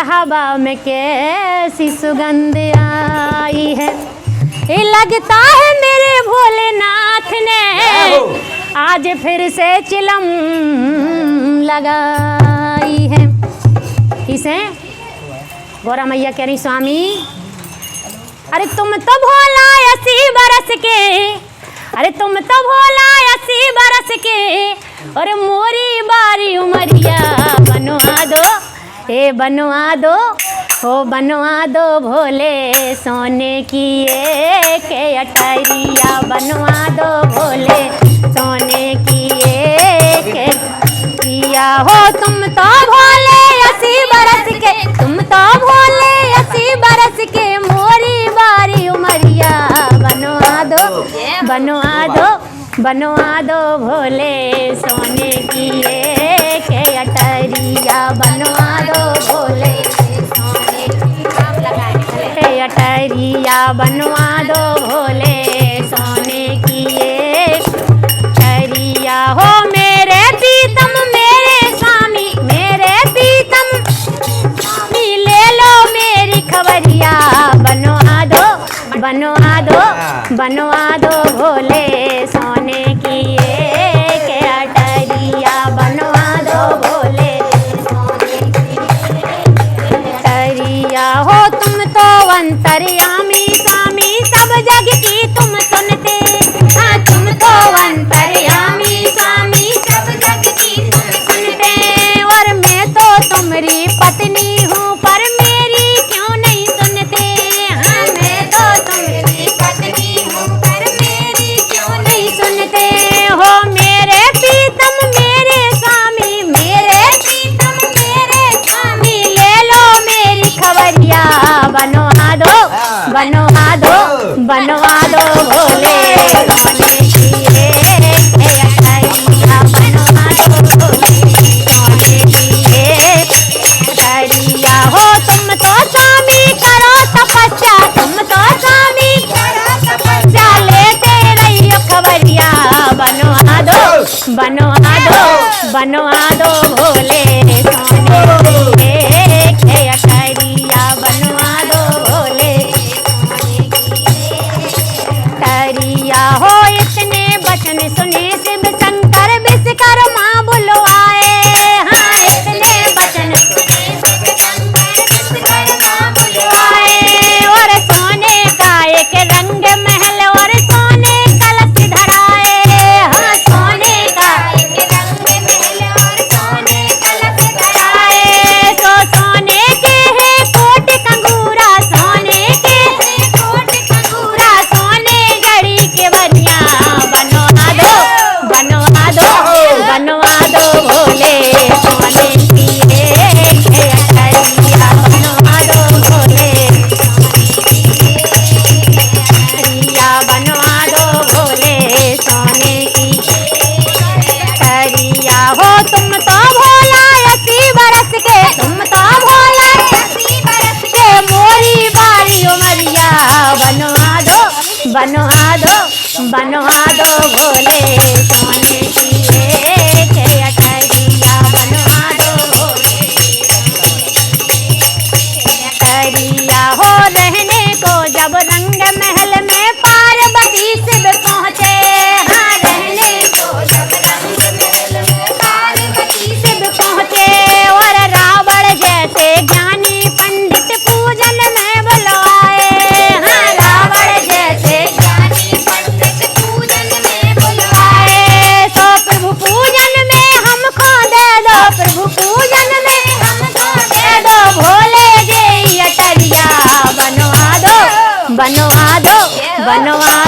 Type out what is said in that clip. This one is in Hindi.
हवा में कैसी सुगंध आई है। ये लगता है मेरे भोलेनाथ ने आज फिर से चिलम लगाई है। किसे? गौरा मैया कह रही स्वामी अरे तुम तो भोला 80 बरस के, अरे तुम तो भोला 80 बरस के, और मोरी बारी उमरिया बनवा दो, ए बनवा दो, हो बनवा दो भोले सोने की एक अटरिया, बनवा दो भोले सोने की एक अटरिया। हो तुम तो भोले 80 बरस के, तुम तो भोले 80 बरस के, मोरी बारी उमरिया बनवा दो, बनवा दो, बनवा दो भोले सोने की एक अटरिया, बनवा दो भोले सोने की अटरिया, बनवा दो भोले सोने की एक अटरिया। हो मेरे पीतम मेरे स्वामी, मेरे पीतम ले लो मेरी खबरिया, बनवा दो, बनवा दो, बनवा दो भोले सोने की एक अटरिया, बनवा दो भोले सोने की अटरिया। हो तुम तो अंतर्यामी स्वामी सब जग की तुम सुनते, हाँ तुम तो अंतर्यामी स्वामी सब जग की तुम सुनते, और मैं तो तुम्हारी पत्नी हूँ पर मेरी क्यों नहीं सुनते, हाँ मैं तो तुम्हारी पत्नी हूँ पर मेरी क्यों नहीं सुनते। हो मेरे पीतम मेरे स्वामी, मेरे पीतम मेरे स्वामी, ले लो मेरी खबरिया, बनवा दो, बनवा दो, बनवा दो भोले सोने की एक अटरिया, बनवा दो भोले सोने की एक अटरिया। हो तुम तो स्वामी करो तपस्या, तुम तो स्वामी करो तपस्या, लेते रहियो खबरिया, बनवा दो, बनवा दो, बनवा दो भोले सोने की एक अटरिया, बनवा दो भोले सोने की अटरिया। हो इतने बचन सुने शिव शंकर विश्वकर्मा बुलवाए, हाँ इतने बचन सुने शिव शंकर विश्वकर्मा बुलवाए, और सोने का एक रंग महल और सोने कलश धराए, हाँ सोने का एक रंग महल और सोने कलश धराए। सो सोने के है कोट कंगूरा, सोने के है कोट कंगूरा, सोने गढ़ी के बनिया, बनवा दो, बनवा दो, बनवा दो भोले सोने की एक अटरिया, बनवा दो भोले अटरिया, बनवा दो भोले सोने की अटरिया। हो तुम तो भोला 80 बरस के, तुम तो भोला 80 बरस के, मोरी बारी उमरिया, बनवा दो, बनवा दो, बनवा दो भोले सोने की एक अटरिया, बनवा दो भोले अटरिया। हो रहने को जब रंग महल में पार्वती शिव पहुँचे, हाँ रहने को जब रंग महल में पार्वती शिव पहुँचे, और रावण जैसे ज्ञानी पंडित पूजन में बुलवाए, हाँ रावण जैसे ज्ञानी पंडित पूजन में बुलवाए। सो प्रभु पूजन में हमको दे दो, प्रभु पूजन में हमको दे दो भोले जी अटरिया, बनवा दो, बनवा दो, बनवा